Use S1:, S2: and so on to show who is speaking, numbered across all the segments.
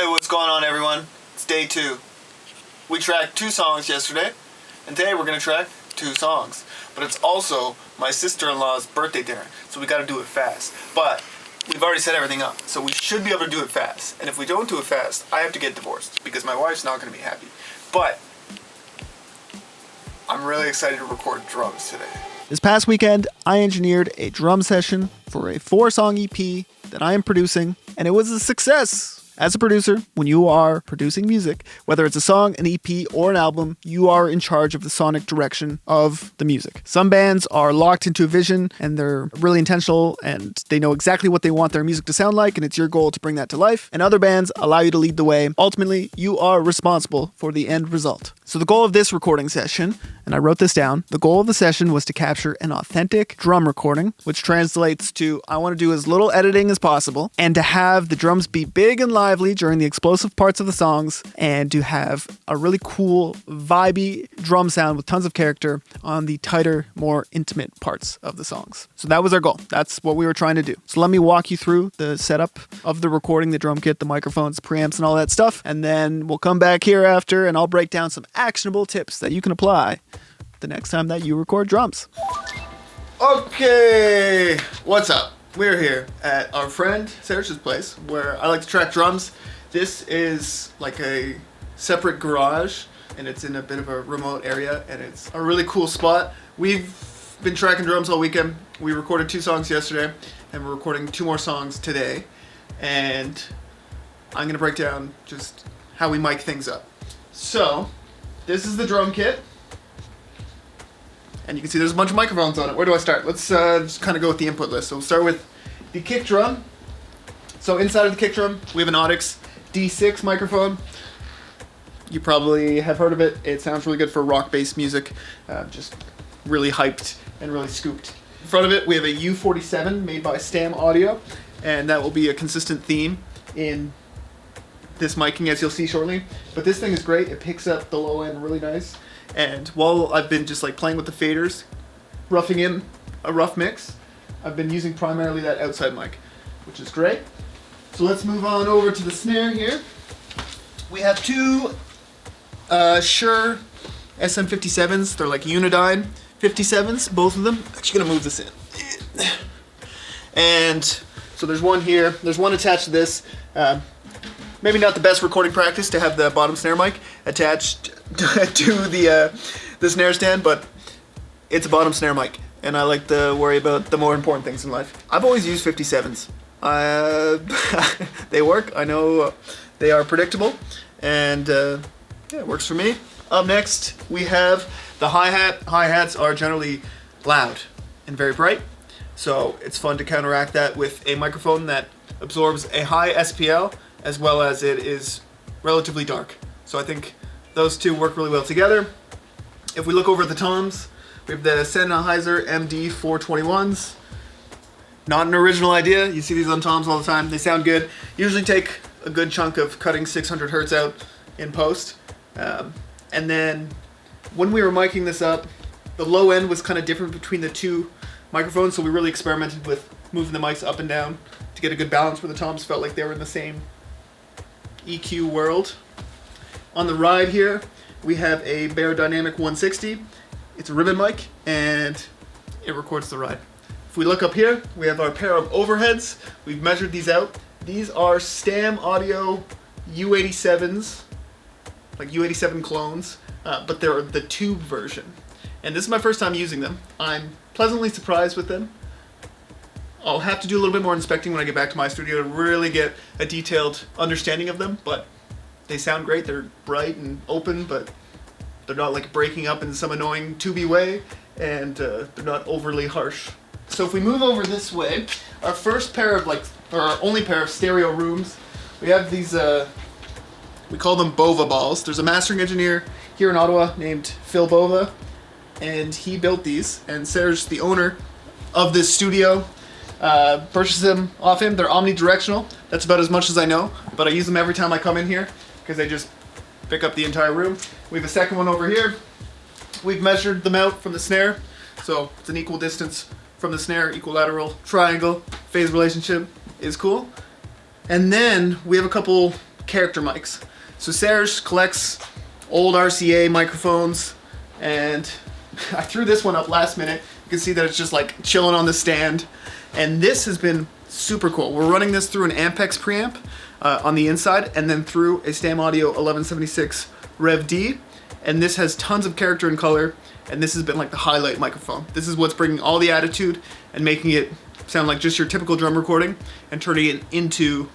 S1: Hey, what's going on, everyone? It's day 2. We tracked 2 songs yesterday, and today we're going to track 2 songs. But it's also my sister-in-law's birthday dinner, so we got to do it fast. But we've already set everything up, so we should be able to do it fast. And if we don't do it fast, I have to get divorced, because my wife's not going to be happy. But I'm really excited to record drums today.
S2: This past weekend, I engineered a drum session for a 4-song EP that I am producing, and it was a success. As a producer, when you are producing music, whether it's a song, an EP, or an album, you are in charge of the sonic direction of the music. Some bands are locked into a vision and they're really intentional and they know exactly what they want their music to sound like, and it's your goal to bring that to life. And other bands allow you to lead the way. Ultimately, you are responsible for the end result. So the goal of this recording session, and I wrote this down, the goal of the session was to capture an authentic drum recording, which translates to I want to do as little editing as possible and to have the drums be big and lively during the explosive parts of the songs and to have a really cool, vibey drum sound with tons of character on the tighter, more intimate parts of the songs. So that was our goal. That's what we were trying to do. So let me walk you through the setup of the recording, the drum kit, the microphones, the preamps, and all that stuff. And then we'll come back here after and I'll break down some actionable tips that you can apply the next time that you record drums.
S1: Okay, what's up? We're here at our friend Serge's place where I like to track drums. This is like a separate garage and it's in a bit of a remote area and it's a really cool spot. We've been tracking drums all weekend. We recorded 2 songs yesterday and we're recording 2 more songs today, and I'm gonna break down just how we mic things up. So this is the drum kit. And you can see there's a bunch of microphones on it. Where do I start? Let's just kind of go with the input list. So we'll start with the kick drum. So inside of the kick drum, we have an Audix D6 microphone. You probably have heard of it. It sounds really good for rock-based music. Just really hyped and really scooped. In front of it, we have a U47 made by Stam Audio. And that will be a consistent theme in this miking, as you'll see shortly. But this thing is great. It picks up the low end really nice. And while I've been just like playing with the faders, roughing in a rough mix, I've been using primarily that outside mic, which is great. So let's move on over to the snare here. We have 2 Shure SM57s. They're like Unidyne 57s, both of them. Actually gonna move this in. And so there's one here, there's one attached to this. Maybe not the best recording practice to have the bottom snare mic attached to the snare stand, but it's a bottom snare mic, and I like to worry about the more important things in life. I've always used 57s. They work. I know they are predictable, and yeah, it works for me. Up next, we have the hi-hat. Hi-hats are generally loud and very bright, so it's fun to counteract that with a microphone that absorbs a high SPL as well as it is relatively dark. So I think those two work really well together. If we look over at the toms, we have the Sennheiser MD421s. Not an original idea. You see these on toms all the time. They sound good. Usually take a good chunk of cutting 600 hertz out in post. And then when we were miking this up, the low end was kind of different between the 2 microphones, so we really experimented with moving the mics up and down to get a good balance where the toms felt like they were in the same EQ world. On the ride here, we have a Bear Dynamic 160. It's a ribbon mic, and it records the ride. If we look up here, we have our pair of overheads. We've measured these out. These are Stam Audio U87s, like U87 clones, but they're the tube version. And this is my first time using them. I'm pleasantly surprised with them. I'll have to do a little bit more inspecting when I get back to my studio to really get a detailed understanding of them, but they sound great. They're bright and open, but they're not like breaking up in some annoying tubey way, and they're not overly harsh. So if we move over this way, our first pair of or our only pair of stereo rooms, we have these, we call them Bova balls. There's a mastering engineer here in Ottawa named Phil Bova, and he built these, and Serge, the owner of this studio, purchased them off him. They're omnidirectional. That's about as much as I know, but I use them every time I come in here because they just pick up the entire room. We have a second one over here. We've measured them out from the snare, so it's an equal distance from the snare, equilateral triangle. Phase relationship is cool. And then we have a couple character mics. So Serge collects old RCA microphones, and I threw this one up last minute. You can see that it's just like chilling on the stand, and this has been super cool. We're running this through an Ampex preamp on the inside, and then through a Stam Audio 1176 Rev D, and this has tons of character and color, and this has been like the highlight microphone. This is what's bringing all the attitude and making it sound like just your typical drum recording and turning it into,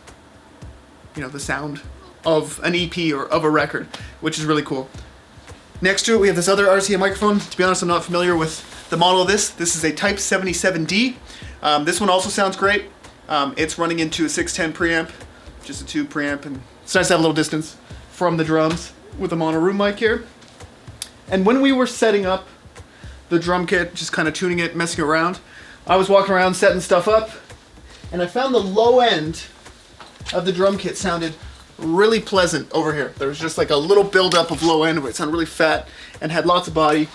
S1: you know, the sound of an EP or of a record, which is really cool. Next to it, we have this other RCA microphone. To be honest, I'm not familiar with the model of this. This is a Type 77D. This one also sounds great. It's running into a 610 preamp, just a tube preamp, and it's nice to have a little distance from the drums with a mono room mic here. And when we were setting up the drum kit, just kind of tuning it, messing around, I was walking around setting stuff up, and I found the low end of the drum kit sounded really pleasant over here. There was just like a little buildup of low end where it sounded really fat and had lots of body.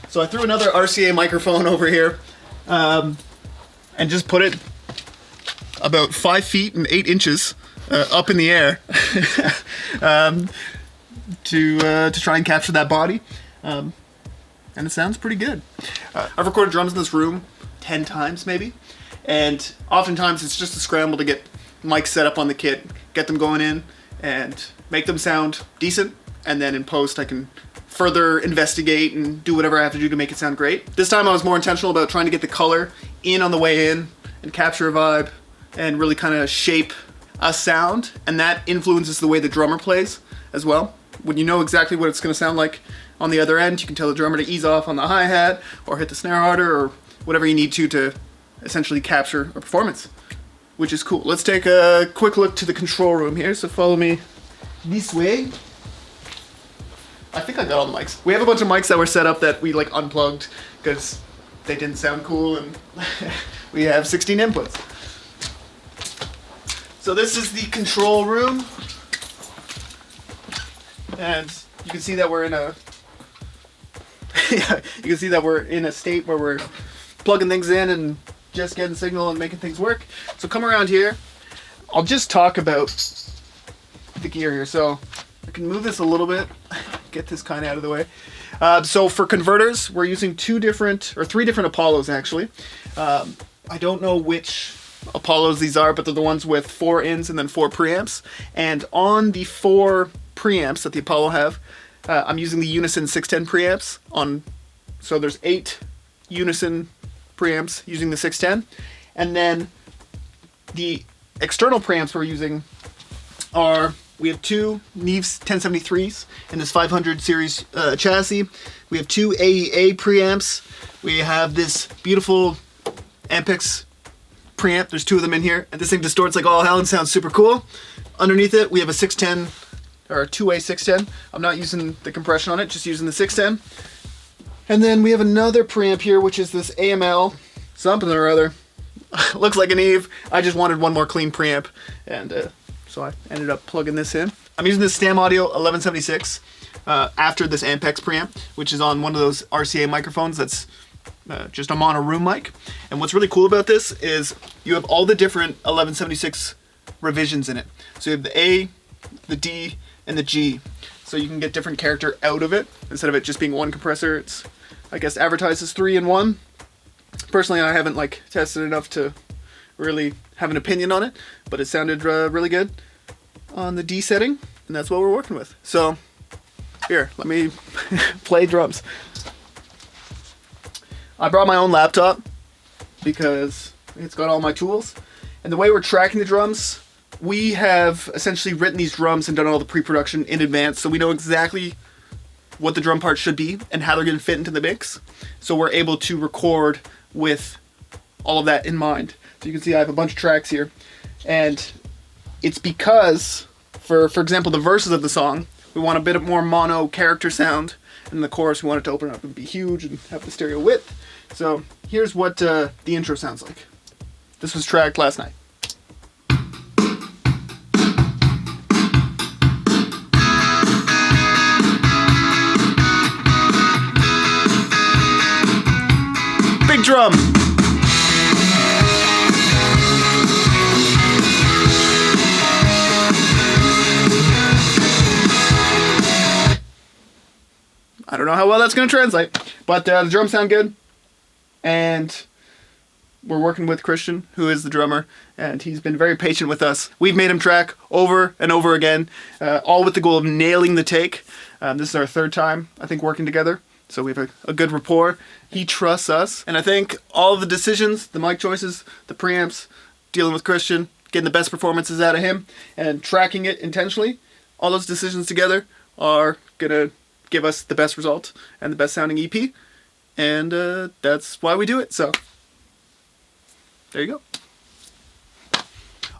S1: So I threw another RCA microphone over here and just put it about 5 feet and 8 inches up in the air to try and capture that body. And it sounds pretty good. I've recorded drums in this room 10 times maybe, and oftentimes it's just a scramble to get mics set up on the kit, get them going in, and make them sound decent, and then in post I can further investigate and do whatever I have to do to make it sound great. This time I was more intentional about trying to get the color in on the way in and capture a vibe and really kind of shape a sound, and that influences the way the drummer plays as well. When you know exactly what it's going to sound like on the other end, you can tell the drummer to ease off on the hi-hat or hit the snare harder or whatever you need to essentially capture a performance, which is cool. Let's take a quick look to the control room here, so follow me this way. I think I got all the mics. We have a bunch of mics that were set up that we like unplugged because they didn't sound cool, and we have 16 inputs. So this is the control room, and you can see that we're in a you can see that we're in a state where we're plugging things in and just getting signal and making things work. So come around here. I'll just talk about the gear here. So I can move this a little bit, get this kind of out of the way. So for converters, we're using 3 different Apollos actually. I don't know which Apollos these are, but they're the ones with 4 ins and then 4 preamps. And on the 4 preamps that the Apollo have, I'm using the Unison 610 preamps on. So there's 8 Unison preamps using the 610, and then the external preamps we're using we have 2 Neves 1073s in this 500 series chassis. We have 2 AEA preamps. We have this beautiful Ampex preamp. There's 2 of them in here, and this thing distorts like all hell and sounds super cool. Underneath it, we have a 610 or a 2-way 610. I'm not using the compression on it, just using the 610. And then we have another preamp here, which is this AML something or other. Looks like an Eve. I just wanted one more clean preamp, and so I ended up plugging this in. I'm using this Stam Audio 1176 after this Ampex preamp, which is on one of those RCA microphones that's just a mono room mic. And what's really cool about this is you have all the different 1176 revisions in it. So you have the A, the D, and the G. So you can get different character out of it. Instead of it just being one compressor, it's, I guess, advertised as 3 in 1. Personally, I haven't tested enough to really have an opinion on it, but it sounded really good on the D setting, and that's what we're working with. So here, let me play drums. I brought my own laptop because it's got all my tools, and the way we're tracking the drums, we have essentially written these drums and done all the pre-production in advance, so we know exactly what the drum parts should be and how they're going to fit into the mix. So we're able to record with all of that in mind. So you can see I have a bunch of tracks here, and it's because, for example, the verses of the song, we want a bit more mono character sound, and the chorus we want it to open up and be huge and have the stereo width. So here's what the intro sounds like. This was tracked last night. Big drum. don't know how well that's going to translate, but the drums sound good, and we're working with Christian, who is the drummer, and he's been very patient with us. We've made him track over and over again, all with the goal of nailing the take. This is our third time, I think, working together, so we have a good rapport. He trusts us, and I think all of the decisions, the mic choices, the preamps, dealing with Christian, getting the best performances out of him, and tracking it intentionally, all those decisions together are going to give us the best result and the best sounding EP, and that's why we do it, so there you go.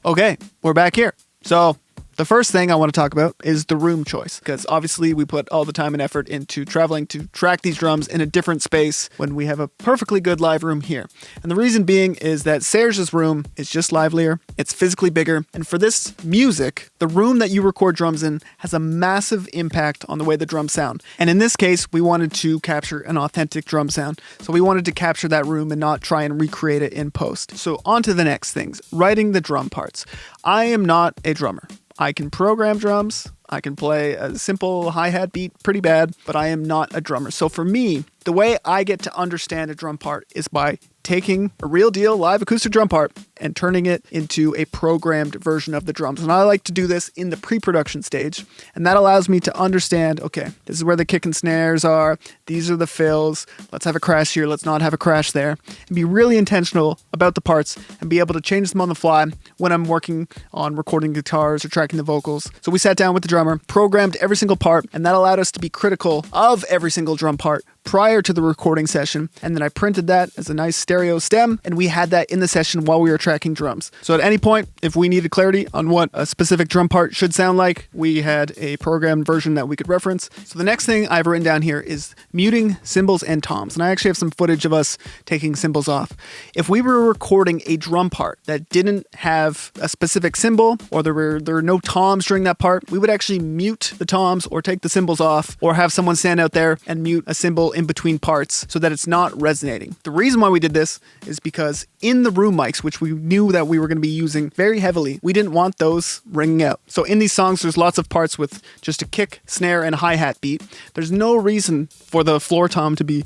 S2: Okay, we're back here. So the first thing I want to talk about is the room choice, because obviously we put all the time and effort into traveling to track these drums in a different space when we have a perfectly good live room here. And the reason being is that Serge's room is just livelier, it's physically bigger, and for this music, the room that you record drums in has a massive impact on the way the drums sound. And in this case, we wanted to capture an authentic drum sound. So we wanted to capture that room and not try and recreate it in post. So on to the next things, writing the drum parts. I am not a drummer. I can program drums, I can play a simple hi-hat beat pretty bad, but I am not a drummer. So for me, the way I get to understand a drum part is by taking a real deal live acoustic drum part and turning it into a programmed version of the drums. And I like to do this in the pre-production stage. And that allows me to understand, okay, this is where the kick and snares are. These are the fills. Let's have a crash here. Let's not have a crash there. And be really intentional about the parts and be able to change them on the fly when I'm working on recording guitars or tracking the vocals. So we sat down with the drummer, programmed every single part, and that allowed us to be critical of every single drum part prior to the recording session, and then I printed that as a nice stereo stem, and we had that in the session while we were tracking drums. So at any point, if we needed clarity on what a specific drum part should sound like, we had a programmed version that we could reference. So the next thing I've written down here is muting cymbals and toms, and I actually have some footage of us taking cymbals off. If we were recording a drum part that didn't have a specific cymbal, or there were no toms during that part, we would actually mute the toms or take the cymbals off, or have someone stand out there and mute a cymbal in between parts so that it's not resonating. The reason why we did this is because in the room mics, which we knew that we were going to be using very heavily, we didn't want those ringing out. So in these songs, there's lots of parts with just a kick, snare, and hi-hat beat. There's no reason for the floor tom to be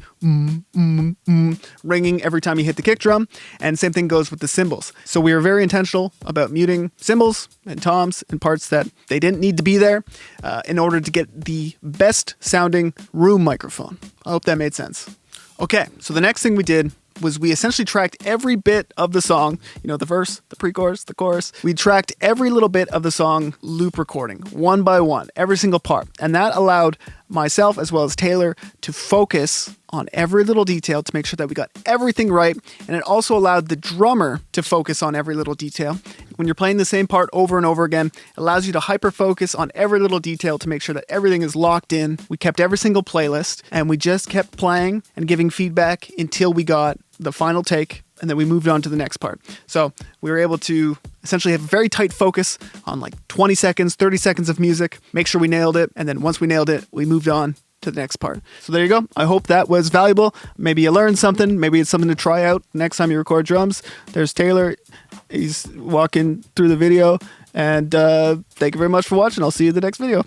S2: ringing every time you hit the kick drum, and same thing goes with the cymbals. So we were very intentional about muting cymbals and toms and parts that they didn't need to be there in order to get the best sounding room microphone. I hope that made sense. Okay, so the next thing we did was we essentially tracked every bit of the song, the verse, the pre-chorus, the chorus. We tracked every little bit of the song loop recording, one by one, every single part. And that allowed myself as well as Taylor to focus on every little detail to make sure that we got everything right. And it also allowed the drummer to focus on every little detail. When you're playing the same part over and over again, it allows you to hyper-focus on every little detail to make sure that everything is locked in. We kept every single playlist, and we just kept playing and giving feedback until we got the final take, and then we moved on to the next part. So we were able to essentially have a very tight focus on like 20 seconds, 30 seconds of music, make sure we nailed it, and then once we nailed it, we moved on to the next part. So there you go. I hope that was valuable. Maybe you learned something. Maybe it's something to try out next time you record drums. There's Taylor. He's walking through the video. And thank you very much for watching. I'll see you in the next video.